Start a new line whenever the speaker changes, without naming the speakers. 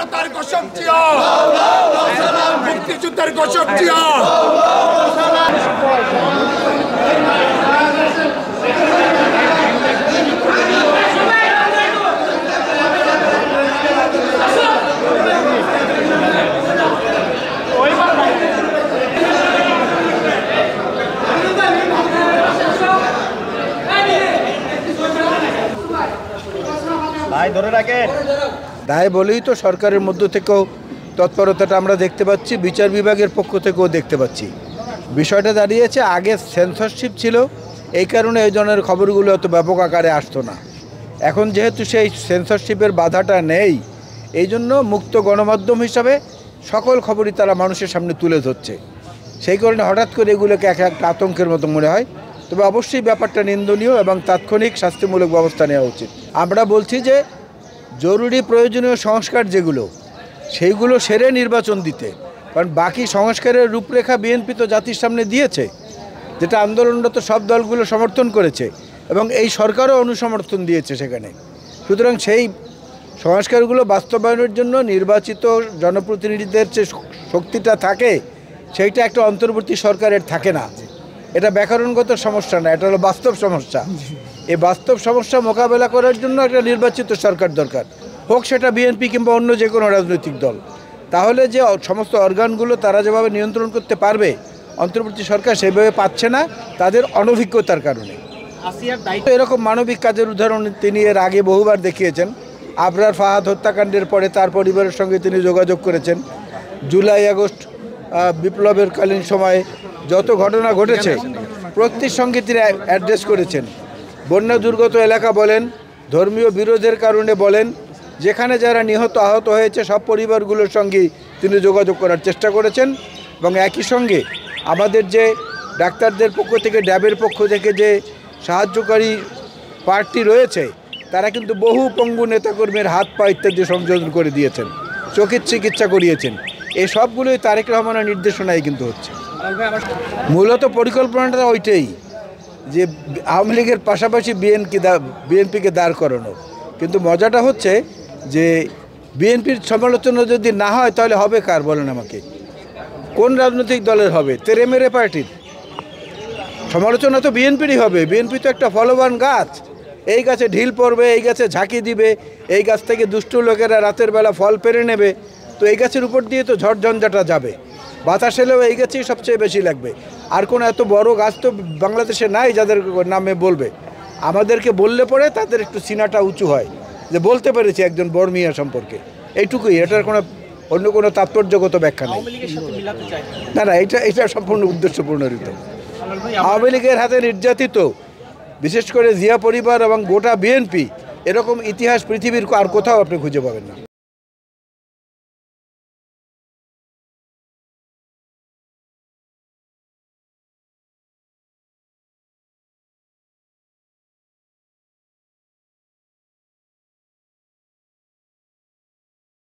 স্বাধীনতার ঘোষক জিয়া, মুক্তিযুদ্ধের ঘোষক জিয়া।
তাই বলেই তো সরকারের মধ্য থেকেও তৎপরতাটা আমরা দেখতে পাচ্ছি, বিচার বিভাগের পক্ষ থেকেও দেখতে পাচ্ছি। বিষয়টা দাঁড়িয়েছে আগে সেন্সরশিপ ছিল, এই কারণে এই ধরনের খবরগুলো অত ব্যাপক আকারে আসতো না। এখন যেহেতু সেই সেন্সরশিপের বাধাটা নেই, এই জন্য মুক্ত গণমাধ্যম হিসাবে সকল খবরই তারা মানুষের সামনে তুলে ধরছে। সেই কারণে হঠাৎ করে এগুলোকে একটা আতঙ্কের মতো মনে হয়। তবে অবশ্যই ব্যাপারটা নিন্দনীয় এবং তাৎক্ষণিক শাস্তিমূলক ব্যবস্থা নেওয়া উচিত। আমরা বলছি যে জরুরি প্রয়োজনীয় সংস্কার যেগুলো, সেইগুলো সেরে নির্বাচন দিতে, কারণ বাকি সংস্কারের রূপরেখা বিএনপি তো জাতির সামনে দিয়েছে, যেটা আন্দোলনরত সব দলগুলো সমর্থন করেছে এবং এই সরকারও অনুসমর্থন দিয়েছে সেখানে। সুতরাং সেই সংস্কারগুলো বাস্তবায়নের জন্য নির্বাচিত জনপ্রতিনিধিদের যে শক্তিটা থাকে, সেইটা একটা অন্তর্বর্তী সরকারের থাকে না। এটা ব্যাকরণগত সমস্যা না, এটা হলো বাস্তব সমস্যা। এই বাস্তব সমস্যা মোকাবেলা করার জন্য একটা নির্বাচিত সরকার দরকার, হোক সেটা বিএনপি কিংবা অন্য যে কোনো রাজনৈতিক দল। তাহলে যে সমস্ত অর্গানগুলো তারা যেভাবে নিয়ন্ত্রণ করতে পারবে, অন্তর্বর্তী সরকার সেভাবে পাচ্ছে না তাদের অনভিজ্ঞতার কারণে। এরকম মানবিক কাজের উদাহরণ তিনি এর আগে বহুবার দেখিয়েছেন। আবরার ফাহাদ হত্যাকাণ্ডের পরে তার পরিবারের সঙ্গে তিনি যোগাযোগ করেছেন। জুলাই আগস্ট বিপ্লবের কালীন সময়ে যত ঘটনা ঘটেছে প্রত্যেক সঙ্গে তিনি অ্যাড্রেস করেছেন। বন্যা দুর্গত এলাকা বলেন, ধর্মীয় বিরোধের কারণে বলেন, যেখানে যারা নিহত আহত হয়েছে সব পরিবারগুলোর সঙ্গে তিনি যোগাযোগ করার চেষ্টা করেছেন। এবং একই সঙ্গে আমাদের যে ডাক্তারদের পক্ষ থেকে, ড্যাবের পক্ষ থেকে যে সাহায্যকারী পার্টি রয়েছে, তারা কিন্তু বহু পঙ্গু নেতাকর্মীর হাত পা ইত্যাদি সংযোজন করে দিয়েছেন, চোখের চিকিৎসা করিয়েছেন। এই সবগুলোই তারেক রহমানের নির্দেশনায় কিন্তু হচ্ছে। মূলত পরিকল্পনাটা ওইটাই যে আওয়ামী লীগের পাশাপাশি বিএনপিকে দাঁড় করানো। কিন্তু মজাটা হচ্ছে যে বিএনপির সমালোচনা যদি না হয় তাহলে হবে কার বলেন আমাকে? কোন রাজনৈতিক দলের হবে? তেরেমেরে পার্টির সমালোচনা তো বিএনপিরই হবে। বিএনপি তো একটা ফলবান গাছ, এই গাছে ঢিল পড়বে, এই গাছে ঝাঁকি দিবে, এই গাছ থেকে দুষ্টু লোকেরা রাতের বেলা ফল পেরে নেবে। তো এই গাছের উপর দিয়ে তো ঝড় ঝঞ্ঝাটা যাবে, বাতাস এলেও এই গাছেই সবচেয়ে বেশি লাগবে। আর কোনো এত বড় গাছ তো বাংলাদেশে নাই যাদের নামে বলবে। আমাদেরকে বললে পরে তাদের একটু সিনাটা উঁচু হয় যে বলতে পেরেছি একজন বড় মিয়া সম্পর্কে, এইটুকুই। এটার কোনো অন্য কোনো তাৎপর্যগত ব্যাখ্যা নেই। না না, এটা সম্পূর্ণ উদ্দেশ্যপূর্ণরিত। আওয়ামী লীগের হাতে নির্যাতিত বিশেষ করে জিয়া পরিবার এবং গোটা বিএনপি, এরকম ইতিহাস পৃথিবীর আর কোথাও আপনি খুঁজে পাবেন না।